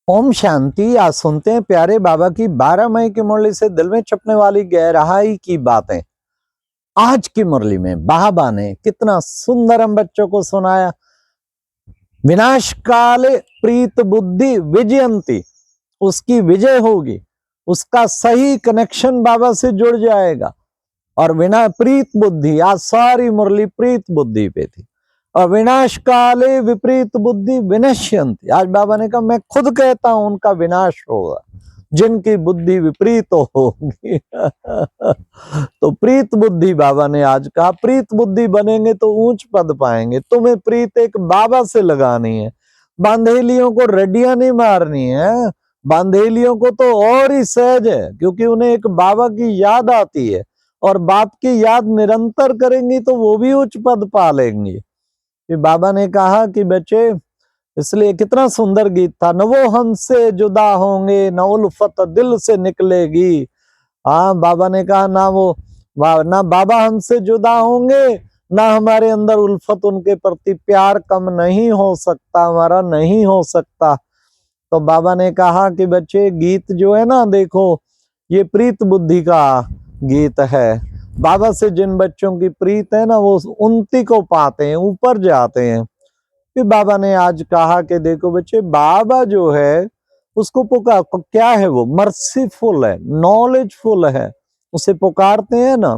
ओम शांति। आज सुनते हैं प्यारे बाबा की 12 मई की मुरली से दिल में छपने वाली गहराई की बातें। आज की मुरली में बाबा ने कितना सुंदर हम बच्चों को सुनाया। विनाश काले प्रीत बुद्धि विजयंती, उसकी विजय होगी, उसका सही कनेक्शन बाबा से जुड़ जाएगा। और विना प्रीत बुद्धि, आज सारी मुरली प्रीत बुद्धि पे थी। और विनाश काले विपरीत बुद्धि विनश्यंती, आज बाबा ने कहा मैं खुद कहता हूं उनका विनाश होगा जिनकी बुद्धि विपरीत होगी। तो प्रीत बुद्धि बाबा ने आज कहा, प्रीत बुद्धि बनेंगे तो ऊंच पद पाएंगे। तुम्हें प्रीत एक बाबा से लगानी है, बांधेलियों को रड्डियां नहीं मारनी है। बांधेलियों को तो और ही सहज है, क्योंकि उन्हें एक बाबा की याद आती है, और बाप की याद निरंतर करेंगी तो वो भी उच्च पद पा लेंगी। कि बाबा ने कहा कि बच्चे, इसलिए कितना सुंदर गीत था, न वो हमसे जुदा होंगे न उल्फत दिल से निकलेगी। हाँ, बाबा ने कहा ना बाबा हमसे जुदा होंगे, ना हमारे अंदर उल्फत, उनके प्रति प्यार कम नहीं हो सकता, हमारा नहीं हो सकता। तो बाबा ने कहा कि बच्चे, गीत जो है ना, देखो ये प्रीत बुद्धि का गीत है। बाबा से जिन बच्चों की प्रीत है ना, वो उन्नति को पाते हैं, ऊपर जाते हैं। फिर बाबा ने आज कहा कि देखो बच्चे, बाबा जो है उसको पुकार, क्या है वो, मर्सीफुल है, नॉलेजफुल है। उसे पुकारते हैं ना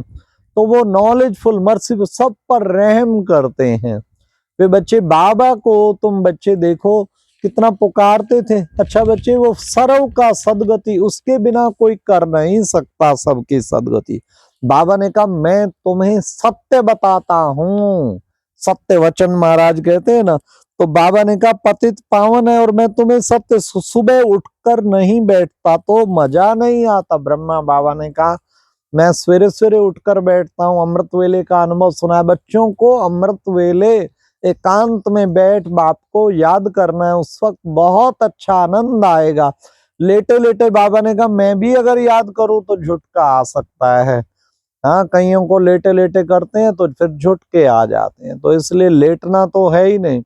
तो वो नॉलेजफुल, मर्सीफुल, सब पर रहम करते हैं। वे बच्चे, बाबा को तुम बच्चे देखो कितना पुकारते थे। अच्छा बच्चे, वो सर्व का सदगति, उसके बिना कोई कर नहीं सकता सबकी सदगति। बाबा ने कहा मैं तुम्हें सत्य बताता हूं, सत्य वचन महाराज कहते हैं ना। तो बाबा ने कहा पतित पावन है और मैं तुम्हें सत्य, सुबह उठकर नहीं बैठता तो मजा नहीं आता। ब्रह्मा बाबा ने कहा मैं सवेरे सवेरे उठकर बैठता हूँ, अमृत वेले का अनुभव सुना है बच्चों को। अमृत वेले एकांत में बैठ बाप को याद करना है, उस वक्त बहुत अच्छा आनंद आएगा। लेटे लेटे बाबा ने कहा मैं भी अगर याद करूं तो झुटका आ सकता है। हाँ, कईयों को लेटे लेटे करते हैं तो फिर झुटके आ जाते हैं, तो इसलिए लेटना तो है ही नहीं।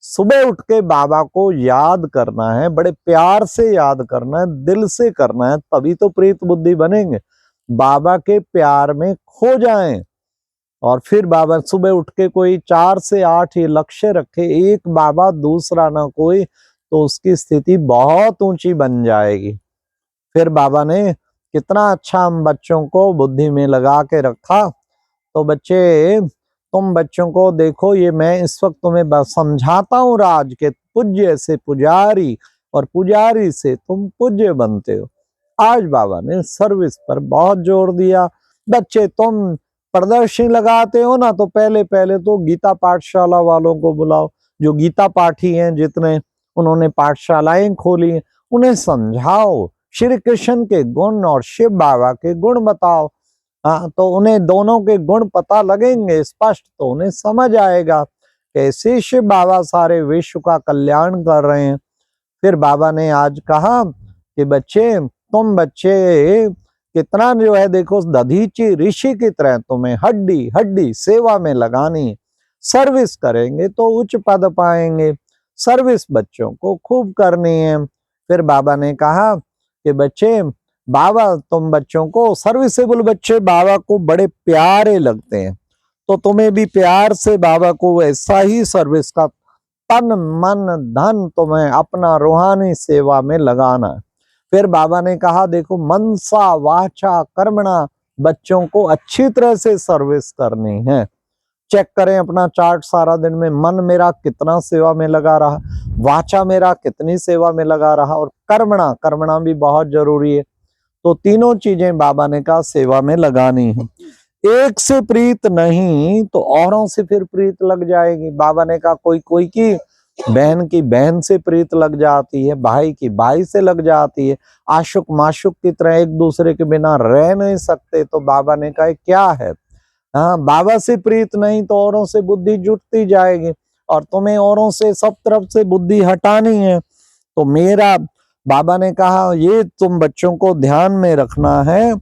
सुबह उठ के बाबा को याद करना है, बड़े प्यार से याद करना है, दिल से करना है, तभी तो प्रीत बुद्धि बनेंगे। बाबा के प्यार में खो जाएं। और फिर बाबा सुबह उठ के कोई 4 से 8 ये लक्ष्य रखे, एक बाबा दूसरा ना कोई, तो उसकी स्थिति बहुत ऊंची बन जाएगी। फिर बाबा ने कितना अच्छा हम बच्चों को बुद्धि में लगा के रखा। तो बच्चे, तुम बच्चों को देखो, ये मैं इस वक्त तुम्हें समझाता हूँ राज के, पूज्य से पुजारी और पुजारी से तुम पूज्य बनते हो। आज बाबा ने सर्विस पर बहुत जोर दिया। बच्चे, तुम प्रदर्शनी लगाते हो ना, तो पहले पहले तो गीता पाठशाला वालों को बुलाओ, जो गीता पाठी हैं जितने, उन्होंने पाठशालाएं खोली हैं, उन्हें समझाओ, श्री कृष्ण के गुण और शिव बाबा के गुण बताओ। हाँ, तो उन्हें दोनों के गुण पता लगेंगे स्पष्ट, तो उन्हें समझ आएगा कैसे शिव बाबा सारे विश्व का कल्याण कर रहे हैं। फिर बाबा ने आज कहा कि बच्चे, तुम बच्चे कितना जो है देखो, दधीची ऋषि की तरह तुम्हें हड्डी हड्डी सेवा में लगानी। सर्विस करेंगे तो उच्च पद पाएंगे, सर्विस बच्चों को खूब करनी है। फिर बाबा ने कहा कि बच्चे, बाबा तुम बच्चों को, सर्विसेबल बच्चे बाबा को बड़े प्यारे लगते हैं, तो तुम्हें भी प्यार से बाबा को ऐसा ही सर्विस का तन मन धन तुम्हें अपना रूहानी सेवा में लगाना है। फिर बाबा ने कहा देखो, मनसा वाचा कर्मणा, बच्चों को अच्छी तरह से सर्विस करनी है। चेक करें अपना चार्ट सारा दिन में, मन मेरा कितना सेवा में लगा रहा, वाचा मेरा कितनी सेवा में लगा रहा, और कर्मणा, कर्मणा भी बहुत जरूरी है। तो तीनों चीजें बाबा ने कहा सेवा में लगानी है। एक से प्रीत नहीं तो औरों से फिर प्रीत लग जाएगी। बाबा ने कहा कोई कोई की बहन से प्रीत लग जाती है, भाई की भाई से लग जाती है, आशुक माशुक की तरह एक दूसरे के बिना रह नहीं सकते। तो बाबा ने कहा क्या है, हाँ, बाबा से प्रीत नहीं तो औरों से बुद्धि जुटती जाएगी, और तुम्हें औरों से सब तरफ से बुद्धि हटानी है। तो मेरा, बाबा ने कहा ये तुम बच्चों को ध्यान में रखना है,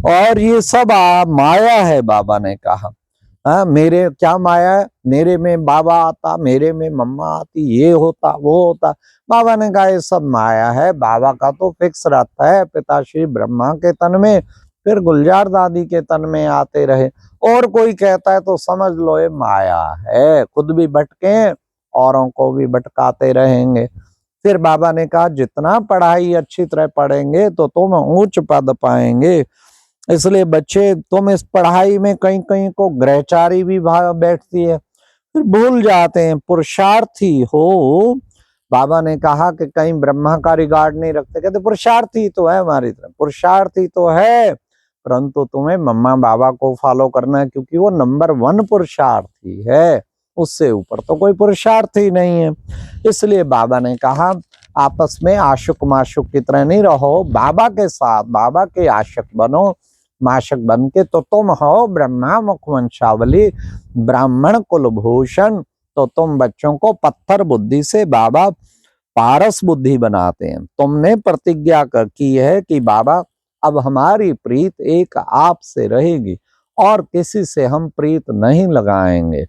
और ये सब माया है। बाबा ने कहा हाँ, मेरे क्या माया है, मेरे में बाबा आता, मेरे में मम्मा आती, ये होता वो होता। बाबा ने कहा ये सब माया है, बाबा का तो फिक्स रहता है पिताश्री ब्रह्मा के तन में, फिर गुलजार दादी के तन में आते रहे। और कोई कहता है तो समझ लो ये माया है, खुद भी भटके औरों को भी भटकाते रहेंगे। फिर बाबा ने कहा जितना पढ़ाई अच्छी तरह पढ़ेंगे तो तुम उच्च पद पाएंगे। इसलिए बच्चे तुम इस पढ़ाई में कहीं कहीं को ग्रहचारी भी बैठती है, फिर भूल जाते हैं पुरुषार्थी हो। बाबा ने कहा कि कहीं ब्रह्मा का रिगार्ड नहीं रखते, कहते पुरुषार्थी तो है, हमारी तरफ पुरुषार्थी तो है, परंतु तुम्हें मम्मा बाबा को फॉलो करना है, क्योंकि वो नंबर 1 पुरुषार्थी है, उससे ऊपर तो कोई पुरुषार्थी नहीं है। इसलिए बाबा ने कहा आपस में आशुक माशुक की तरह नहीं रहो, बाबा के साथ बाबा के आशिक बनो। माशक बन के तो तुम हो ब्रह्मा मुखवंशावली, ब्राह्मण कुलभूषण। तो तुम बच्चों को पत्थर बुद्धि से बाबा पारस बुद्धि बनाते हैं। तुमने प्रतिज्ञा की है कि बाबा अब हमारी प्रीत एक आप से रहेगी और किसी से हम प्रीत नहीं लगाएंगे।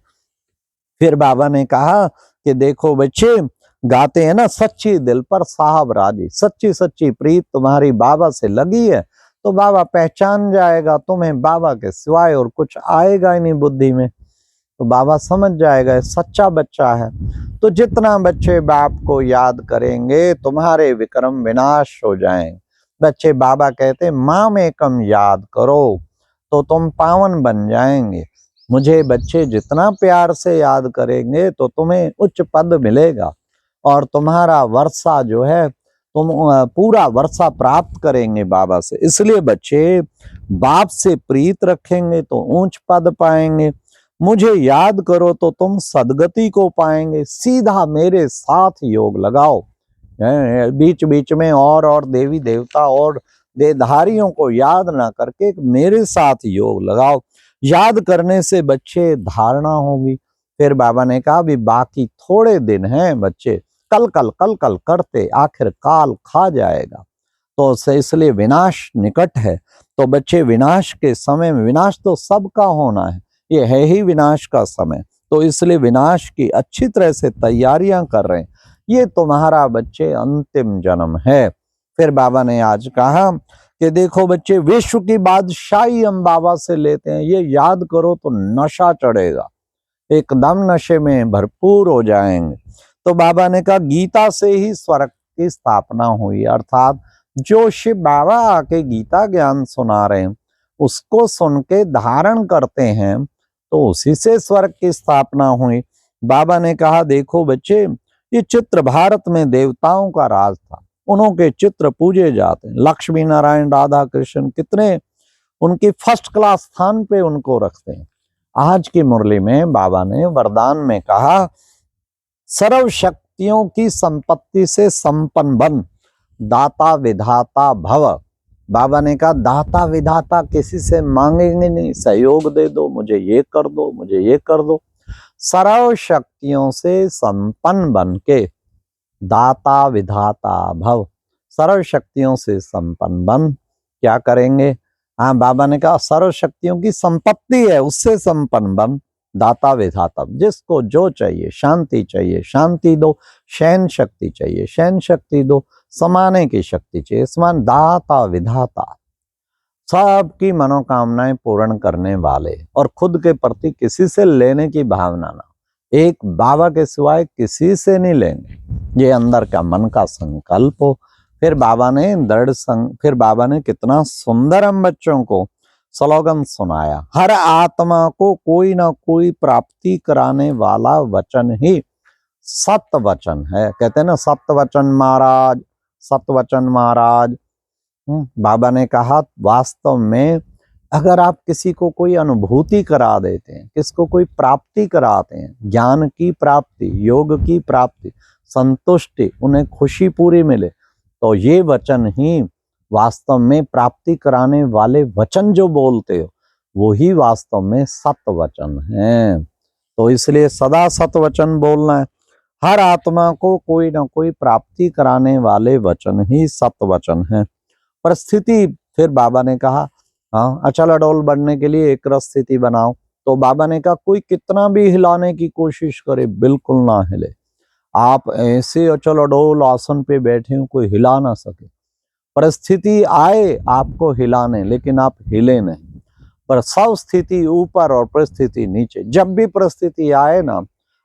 फिर बाबा ने कहा कि देखो बच्चे, गाते हैं ना सच्ची दिल पर साहब राजी, सच्ची सच्ची प्रीत तुम्हारी बाबा से लगी है तो बाबा पहचान जाएगा तुम्हें, बाबा के सिवाय और कुछ आएगा ही नहीं बुद्धि में, तो बाबा समझ जाएगा सच्चा बच्चा है। तो जितना बच्चे बाप को याद करेंगे तुम्हारे विक्रम विनाश हो जाएंगे। बच्चे बाबा कहते माँ में कम याद करो तो तुम पावन बन जाएंगे। मुझे बच्चे जितना प्यार से याद करेंगे तो तुम्हें उच्च पद मिलेगा और तुम्हारा वर्षा जो है तुम पूरा वर्षा प्राप्त करेंगे बाबा से। इसलिए बच्चे बाप से प्रीत रखेंगे तो ऊंच पद पाएंगे। मुझे याद करो तो तुम सदगति को पाएंगे। सीधा मेरे साथ योग लगाओ, बीच बीच में और देवी देवता और देहधारियों को याद ना करके मेरे साथ योग लगाओ। याद करने से बच्चे धारणा होगी। फिर बाबा ने कहा भी बाकी थोड़े दिन हैं बच्चे, कल कल करते आखिर काल खा जाएगा, तो इसलिए विनाश निकट है। तो बच्चे विनाश के समय में, विनाश तो सबका होना है, ये है ही विनाश का समय, तो इसलिए विनाश की अच्छी तरह से तैयारियां कर रहे हैं। ये तुम्हारा बच्चे अंतिम जन्म है। फिर बाबा ने आज कहा कि देखो बच्चे, विश्व की बादशाही हम बाबा से लेते हैं, ये याद करो तो नशा चढ़ेगा, एकदम नशे में भरपूर हो जाएंगे। तो बाबा ने कहा गीता से ही स्वर्ग की स्थापना हुई, अर्थात जो शिव बाबा आके गीता ज्ञान सुना रहे हैं उसको सुन के धारण करते हैं तो उसी से स्वर्ग की स्थापना हुई। बाबा ने कहा देखो बच्चे, ये चित्र भारत में देवताओं का राज था, उन्हों के चित्र पूजे जाते हैं, लक्ष्मी नारायण राधा कृष्ण कितने उनकी फर्स्ट क्लास स्थान पे उनको रखते हैं। आज की मुरली में बाबा ने वरदान में कहा सर्व शक्तियों की संपत्ति से संपन्न बन, दाता विधाता भव। बाबा ने कहा दाता विधाता किसी से मांगेंगे नहीं, सहयोग दे दो, मुझे ये कर दो, मुझे ये कर दो। सर्व शक्तियों से संपन्न बन के दाता विधाता भव, सर्व शक्तियों से संपन्न बन क्या करेंगे? हाँ, बाबा ने कहा सर्व शक्तियों की संपत्ति है उससे संपन्न बन, दाता विधाता, जिसको जो चाहिए, शांति चाहिए शांति दो, शयन शक्ति चाहिए शयन शक्ति दो, समाने की शक्ति चाहिए समान, दाता विधाता, सबकी मनोकामनाएं पूर्ण करने वाले और खुद के प्रति किसी से लेने की भावना ना, एक बाबा के सिवाय किसी से नहीं लेंगे, ये अंदर का मन का संकल्प हो। फिर बाबा ने फिर बाबा ने कितना सुंदर हम बच्चों को स्लोगन सुनाया, हर आत्मा को कोई ना कोई प्राप्ति कराने वाला वचन ही सत्य वचन है। कहते हैं ना सत्य वचन महाराज, सत्य वचन महाराज। बाबा ने कहा वास्तव में अगर आप किसी को कोई अनुभूति करा देते हैं, किसको कोई प्राप्ति कराते हैं, ज्ञान की प्राप्ति, योग की प्राप्ति, संतुष्टि, उन्हें खुशी पूरी मिले, तो ये वचन ही वास्तव में प्राप्ति कराने वाले वचन जो बोलते हो वो ही वास्तव में सत्य वचन है। तो इसलिए सदा सत्य वचन बोलना है। हर आत्मा को कोई ना कोई प्राप्ति कराने वाले वचन ही सत्य वचन है। परिस्थिति, फिर बाबा ने कहा हाँ, अचल अडोल बढ़ने के लिए एक रस स्थिति बनाओ, तो बाबा ने कहा कोई कितना भी हिलाने की कोशिश करे बिल्कुल ना हिले। आप ऐसे अचल अडोल आसन पे बैठे हो, कोई हिला ना सके। परिस्थिति आए आपको हिलाने, लेकिन आप हिले नहीं। पर सब स्थिति ऊपर और परिस्थिति नीचे। जब भी परिस्थिति आए ना,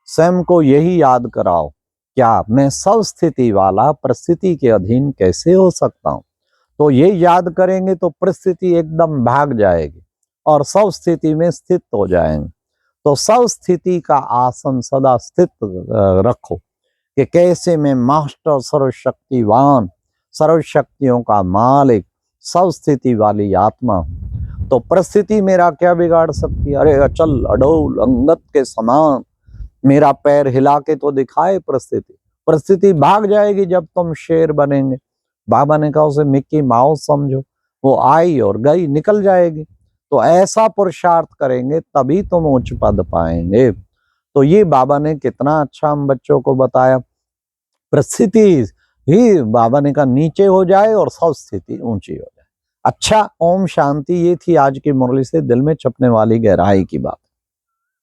स्वयं को यही याद कराओ, क्या मैं सब स्थिति वाला परिस्थिति के अधीन कैसे हो सकता हूं। तो ये याद करेंगे तो परिस्थिति एकदम भाग जाएगी और सब स्थिति में स्थित हो जाएंगे। तो सब स्थिति का आसन सदा स्थित रखो कि कैसे मैं मास्टर, सर्वशक्तिवान, सर्वशक्तियों का मालिक, सब स्थिति वाली आत्मा हूं। तो परिस्थिति मेरा क्या बिगाड़ सकती है। अरे अचल अडोल अंगद के समान मेरा पैर हिला के तो दिखाए परिस्थिति भाग जाएगी जब तुम शेर बनेंगे। बाबा ने कहा उसे मिक्की माउस समझो, वो आई और गई, निकल जाएगी। तो ऐसा पुरुषार्थ करेंगे तभी तुम उच्च पद पाएंगे। तो ये बाबा ने कितना अच्छा हम बच्चों को बताया। परिस्थिति ही बाबा ने कहा नीचे हो जाए और सब स्थिति ऊंची हो जाए। अच्छा, ओम शांति। ये थी आज की मुरली से दिल में छपने वाली गहराई की बात।